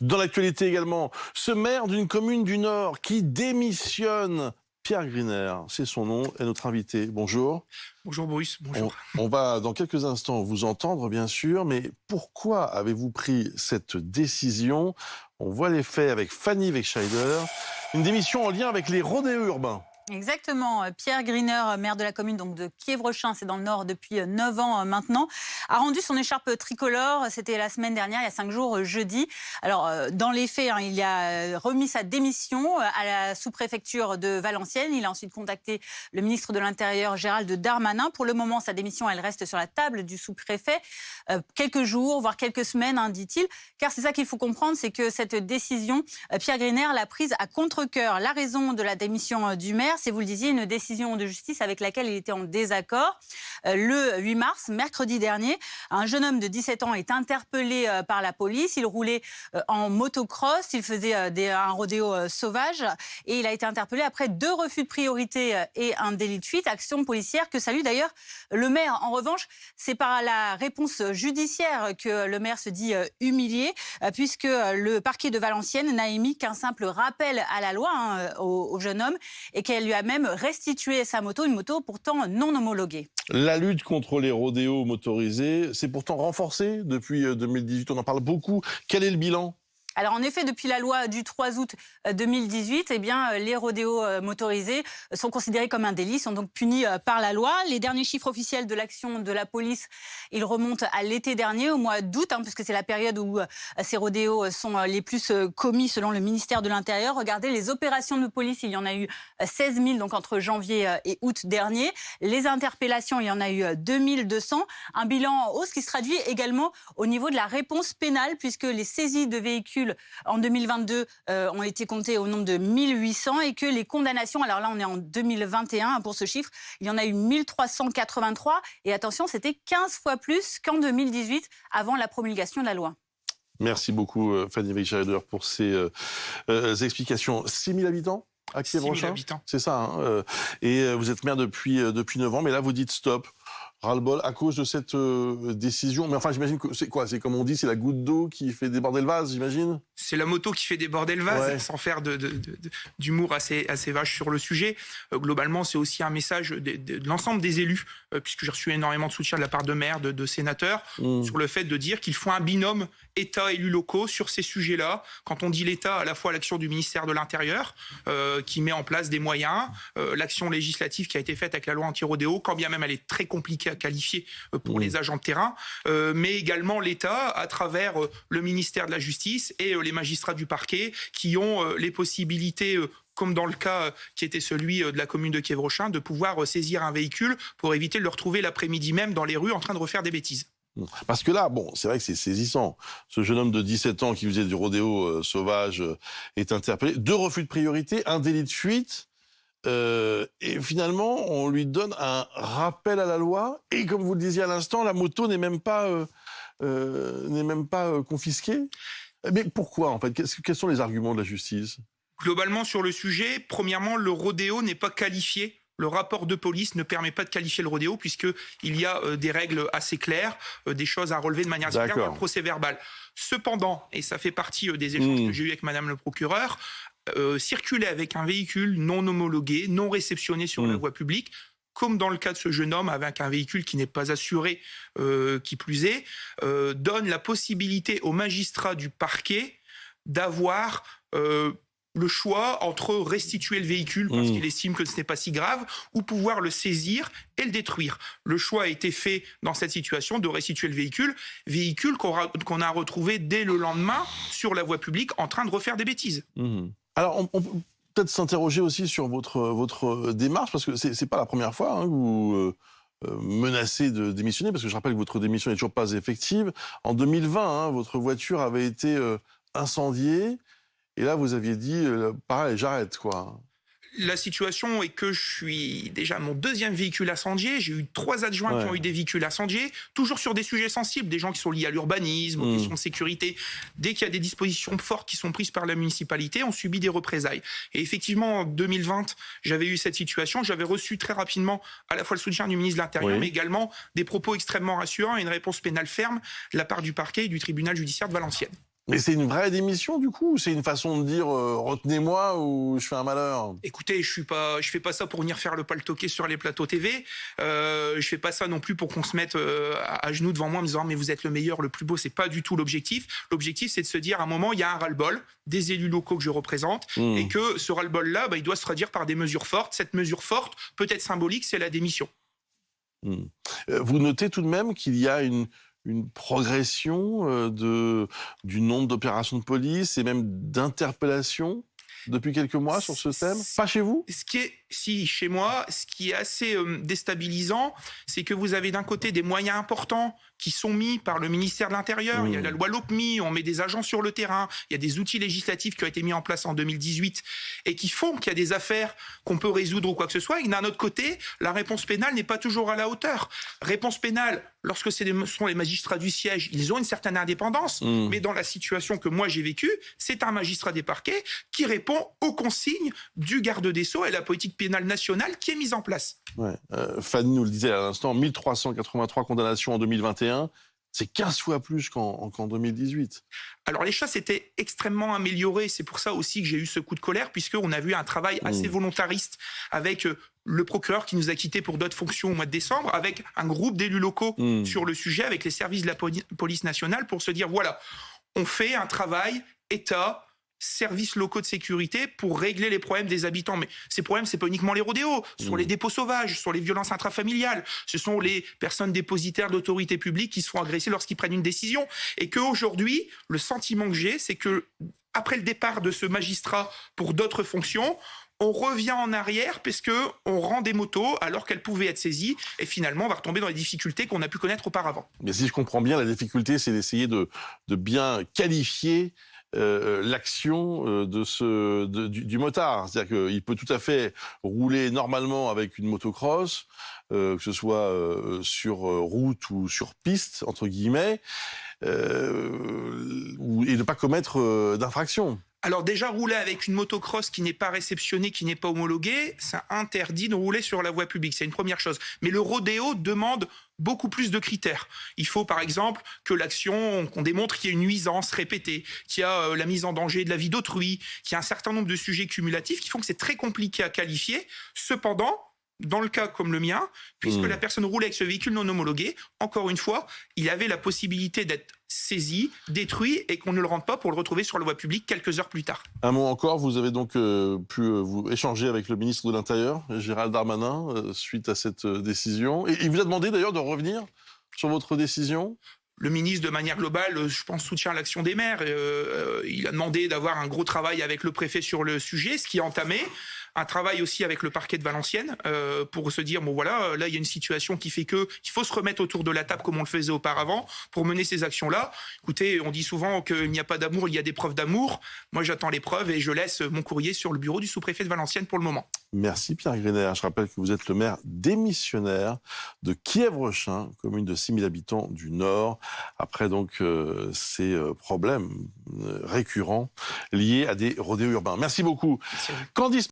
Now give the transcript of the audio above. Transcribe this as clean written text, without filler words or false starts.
Dans l'actualité également, ce maire d'une commune du Nord qui démissionne, Pierre Griner, c'est son nom, est notre invité. Bonjour. Bonjour Bruce, bonjour. On va dans quelques instants vous entendre bien sûr, mais pourquoi avez-vous pris cette décision? On voit les faits avec Fanny Wegscheider, une démission en lien avec les rodéos urbains. Exactement. Pierre Griner, maire de la commune donc de Kievrechin, c'est dans le Nord depuis 9 ans maintenant, a rendu son écharpe tricolore. C'était la semaine dernière, il y a 5 jours, jeudi. Alors, dans les faits, il a remis sa démission à la sous-préfecture de Valenciennes. Il a ensuite contacté le ministre de l'Intérieur, Gérald Darmanin. Pour le moment, sa démission, elle reste sur la table du sous-préfet. Quelques jours, voire quelques semaines, dit-il. Car c'est ça qu'il faut comprendre, c'est que cette décision, Pierre Griner l'a prise à contre-cœur. La raison de la démission du maire, c'est, vous le disiez, une décision de justice avec laquelle il était en désaccord. Le 8 mars, mercredi dernier, un jeune homme de 17 ans est interpellé par la police. Il roulait en motocross, il faisait un rodéo sauvage et il a été interpellé après 2 refus de priorité et un délit de fuite, action policière que salue d'ailleurs le maire. En revanche, c'est par la réponse judiciaire que le maire se dit humilié, puisque le parquet de Valenciennes n'a émis qu'un simple rappel à la loi au jeune homme et qu'elle lui a même restitué sa moto, une moto pourtant non homologuée. La lutte contre les rodéos motorisés, c'est pourtant renforcée depuis 2018, on en parle beaucoup. Quel est le bilan ? Alors en effet, depuis la loi du 3 août 2018, les rodéos motorisés sont considérés comme un délit, sont donc punis par la loi. Les derniers chiffres officiels de l'action de la police, ils remontent à l'été dernier, au mois d'août, puisque c'est la période où ces rodéos sont les plus commis selon le ministère de l'Intérieur. Regardez, les opérations de police, il y en a eu 16 000 donc entre janvier et août dernier. Les interpellations, il y en a eu 2200. Un bilan en hausse qui se traduit également au niveau de la réponse pénale, puisque les saisies de véhicules en 2022 ont été comptées au nombre de 1800 et que les condamnations, alors là on est en 2021 pour ce chiffre, il y en a eu 1383 et attention, c'était 15 fois plus qu'en 2018 avant la promulgation de la loi. Merci beaucoup Fanny Wegscheider pour ces explications. 6 000 habitants à Kievrechin ? 6 000 habitants. C'est ça. Et vous êtes maire depuis 9 ans, mais là vous dites stop. Ras-le-bol à cause de cette décision. Mais enfin, j'imagine que c'est quoi? C'est comme on dit, c'est la goutte d'eau qui fait déborder le vase, j'imagine? C'est la moto qui fait déborder le vase, ouais. Sans faire d'humour assez vache sur le sujet. Globalement, c'est aussi un message de l'ensemble des élus, puisque j'ai reçu énormément de soutien de la part de maires, de sénateurs, sur le fait de dire qu'il faut un binôme État-élus locaux sur ces sujets-là. Quand on dit l'État, à la fois l'action du ministère de l'Intérieur, qui met en place des moyens, l'action législative qui a été faite avec la loi anti-rodéo, quand bien même elle est très compliquée à qualifier pour les agents de terrain, mais également l'État à travers le ministère de la Justice et les magistrats du parquet qui ont les possibilités comme dans le cas qui était celui de la commune de Kievrechin, de pouvoir saisir un véhicule pour éviter de le retrouver l'après-midi même dans les rues en train de refaire des bêtises. Parce que là, bon, c'est vrai que c'est saisissant. Ce jeune homme de 17 ans qui faisait du rodéo sauvage est interpellé. 2 refus de priorité, un délit de fuite. Et finalement, on lui donne un rappel à la loi. Et comme vous le disiez à l'instant, la moto n'est même pas confisquée. Mais pourquoi, en fait? Quels sont les arguments de la justice? Globalement, sur le sujet, premièrement, le rodéo n'est pas qualifié. Le rapport de police ne permet pas de qualifier le rodéo puisqu'il y a des règles assez claires, des choses à relever de manière claire dans le procès verbal. Cependant, et ça fait partie des échanges que j'ai eu avec madame le procureur, circuler avec un véhicule non homologué, non réceptionné sur la voie publique, comme dans le cas de ce jeune homme avec un véhicule qui n'est pas assuré, qui plus est, donne la possibilité aux magistrats du parquet d'avoir le choix entre restituer le véhicule parce qu'il estime que ce n'est pas si grave ou pouvoir le saisir et le détruire. Le choix a été fait dans cette situation de restituer le véhicule qu'on a retrouvé dès le lendemain sur la voie publique en train de refaire des bêtises. Alors, on peut peut-être s'interroger aussi sur votre démarche, parce que c'est pas la première fois que vous menacez de démissionner, parce que je rappelle que votre démission n'est toujours pas effective. En 2020, votre voiture avait été incendiée, et là, vous aviez dit, pareil, j'arrête, quoi. La situation est que je suis déjà mon 2e véhicule incendié. J'ai eu 3 adjoints qui ont eu des véhicules incendiés, toujours sur des sujets sensibles, des gens qui sont liés à l'urbanisme, aux questions de sécurité. Dès qu'il y a des dispositions fortes qui sont prises par la municipalité, on subit des représailles. Et effectivement, en 2020, j'avais eu cette situation. J'avais reçu très rapidement à la fois le soutien du ministre de l'Intérieur, mais également des propos extrêmement rassurants et une réponse pénale ferme de la part du parquet et du tribunal judiciaire de Valenciennes. Mais c'est une vraie démission, du coup, ou c'est une façon de dire retenez-moi ou je fais un malheur? Écoutez, je fais pas ça pour venir faire le paltoqué sur les plateaux TV. Je fais pas ça non plus pour qu'on se mette à genoux devant moi en me disant mais vous êtes le meilleur, le plus beau. C'est pas du tout l'objectif. L'objectif, c'est de se dire à un moment, il y a un ras-le-bol des élus locaux que je représente et que ce ras-le-bol-là, il doit se traduire par des mesures fortes. Cette mesure forte, peut-être symbolique, c'est la démission. Vous notez tout de même qu'il y a une progression du nombre d'opérations de police et même d'interpellations depuis quelques mois sur ce thème? Pas chez vous? Si, chez moi, ce qui est assez déstabilisant, c'est que vous avez d'un côté des moyens importants qui sont mis par le ministère de l'Intérieur. Il y a la loi LOPMI, on met des agents sur le terrain. Il y a des outils législatifs qui ont été mis en place en 2018 et qui font qu'il y a des affaires qu'on peut résoudre ou quoi que ce soit. Et d'un autre côté, la réponse pénale n'est pas toujours à la hauteur. Réponse pénale, lorsque ce sont les magistrats du siège, ils ont une certaine indépendance. Mais dans la situation que moi j'ai vécue, c'est un magistrat des parquets qui répond aux consignes du garde des Sceaux et la politique pénale nationale qui est mise en place. Ouais. Fanny nous le disait à l'instant, 1383 condamnations en 2021, c'est 15 fois plus qu'en 2018. Alors les choses s'étaient extrêmement améliorées, c'est pour ça aussi que j'ai eu ce coup de colère, puisqu'on a vu un travail assez volontariste avec le procureur qui nous a quittés pour d'autres fonctions au mois de décembre, avec un groupe d'élus locaux sur le sujet, avec les services de la police nationale, pour se dire voilà, on fait un travail État, services locaux de sécurité pour régler les problèmes des habitants. Mais ces problèmes, c'est pas uniquement les rodéos, ce sont les dépôts sauvages, ce sont les violences intrafamiliales, ce sont les personnes dépositaires d'autorité publique qui se font agresser lorsqu'ils prennent une décision. Et qu'aujourd'hui, le sentiment que j'ai, c'est que après le départ de ce magistrat pour d'autres fonctions, on revient en arrière parce que on rend des motos alors qu'elles pouvaient être saisies et finalement on va retomber dans les difficultés qu'on a pu connaître auparavant. Mais si je comprends bien, la difficulté, c'est d'essayer de bien qualifier l'action du motard. C'est-à-dire qu'il peut tout à fait rouler normalement avec une motocross, que ce soit sur route ou sur piste, entre guillemets, et ne pas commettre d'infraction. Alors déjà, rouler avec une motocross qui n'est pas réceptionnée, qui n'est pas homologuée, ça interdit de rouler sur la voie publique. C'est une première chose. Mais le rodéo demande beaucoup plus de critères. Il faut par exemple que l'action, qu'on démontre qu'il y a une nuisance répétée, qu'il y a la mise en danger de la vie d'autrui, qu'il y a un certain nombre de sujets cumulatifs qui font que c'est très compliqué à qualifier. Cependant, dans le cas comme le mien, puisque la personne roulait avec ce véhicule non homologué, encore une fois, il avait la possibilité d'être saisi, détruit et qu'on ne le rende pas pour le retrouver sur la voie publique quelques heures plus tard. Un mot encore, vous avez donc pu vous échanger avec le ministre de l'Intérieur, Gérald Darmanin, suite à cette décision. Et il vous a demandé d'ailleurs de revenir sur votre décision? Le ministre, de manière globale, je pense, soutient l'action des maires. Il a demandé d'avoir un gros travail avec le préfet sur le sujet, ce qui est entamé. Un travail aussi avec le parquet de Valenciennes pour se dire, bon voilà, là il y a une situation qui fait qu'il faut se remettre autour de la table comme on le faisait auparavant pour mener ces actions-là. Écoutez, on dit souvent qu'il n'y a pas d'amour, il y a des preuves d'amour. Moi j'attends les preuves et je laisse mon courrier sur le bureau du sous-préfet de Valenciennes pour le moment. Merci Pierre Griner. Je rappelle que vous êtes le maire démissionnaire de Kievrechin, commune de 6000 habitants du Nord, après donc ces problèmes récurrents liés à des rodéos urbains. Merci beaucoup. Merci.